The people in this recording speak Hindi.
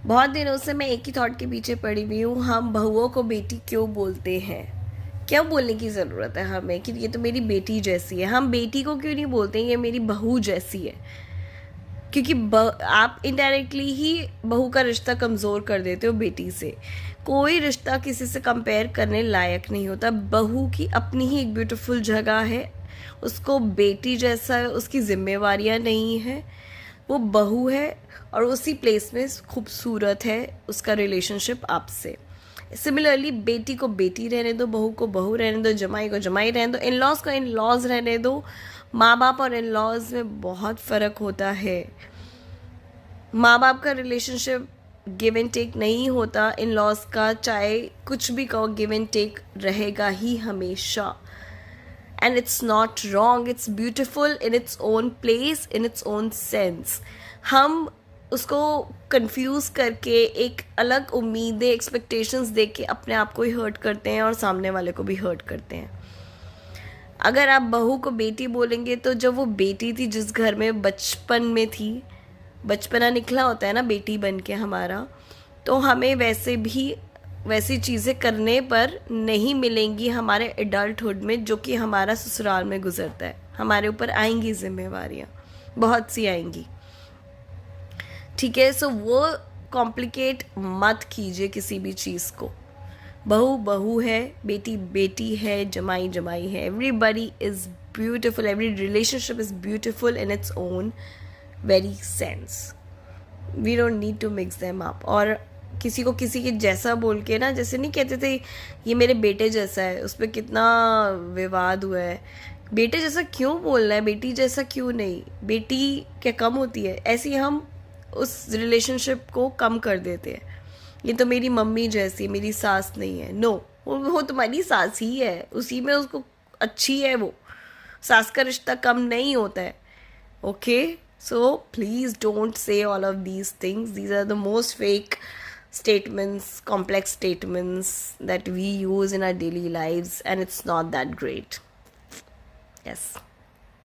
बहुत दिनों से मैं एक ही थॉट के पीछे पड़ी हुई हूँ, हम बहुओं को बेटी क्यों बोलते हैं? क्यों बोलने की ज़रूरत है हमें कि ये तो मेरी बेटी जैसी है? हम बेटी को क्यों नहीं बोलते ये मेरी बहू जैसी है? क्योंकि आप इनडायरेक्टली ही बहू का रिश्ता कमज़ोर कर देते हो बेटी से। कोई रिश्ता किसी से कंपेयर करने लायक नहीं होता। बहू की अपनी ही एक ब्यूटीफुल जगह है, उसको बेटी जैसा है, उसकी जिम्मेवारियाँ नहीं है, वो बहू है और उसी प्लेस में खूबसूरत है उसका रिलेशनशिप आपसे। सिमिलरली बेटी को बेटी रहने दो, बहू को बहू रहने दो, जमाई को जमाई रहने दो, इन लॉज को इन लॉज रहने दो। माँ बाप और इन लॉज में बहुत फ़र्क होता है। माँ बाप का रिलेशनशिप गिव एंड टेक नहीं होता, इन लॉज का चाहे कुछ भी कहो गिव एंड टेक रहेगा ही हमेशा। And it's not wrong, it's beautiful in its own place, in its own sense. हम उसको कंफ्यूज करके एक अलग उम्मीदें एक्सपेक्टेशंस दे के अपने आप को ही हर्ट करते हैं और सामने वाले को भी हर्ट करते हैं। अगर आप बहू को बेटी बोलेंगे तो जब वो बेटी थी जिस घर में बचपन में थी, बचपना निकला होता है ना बेटी बन के हमारा, तो हमें वैसे भी वैसी चीज़ें करने पर नहीं मिलेंगी हमारे एडल्टहुड में जो कि हमारा ससुराल में गुजरता है। हमारे ऊपर आएंगी जिम्मेवारियाँ, बहुत सी आएंगी, ठीक है। सो वो कॉम्प्लिकेट मत कीजिए किसी भी चीज़ को। बहू बहू है, बेटी बेटी है, जमाई जमाई है। Everybody is beautiful, every relationship is beautiful in its own very sense. We don't need to mix them up. और किसी को किसी के जैसा बोल के ना, जैसे नहीं कहते थे ये मेरे बेटे जैसा है, उस पर कितना विवाद हुआ है। बेटे जैसा क्यों बोलना है, बेटी जैसा क्यों नहीं? बेटी क्या कम होती है? ऐसे ही हम उस रिलेशनशिप को कम कर देते हैं। ये तो मेरी मम्मी जैसी, मेरी सास नहीं है। नो, वो तुम्हारी सास ही है, उसी में उसको अच्छी है वो। सास का रिश्ता कम नहीं होता है, okay? So please don't say all of these things. These are the most fake statements, complex statements that we use in our daily lives, and it's not that great. Yes.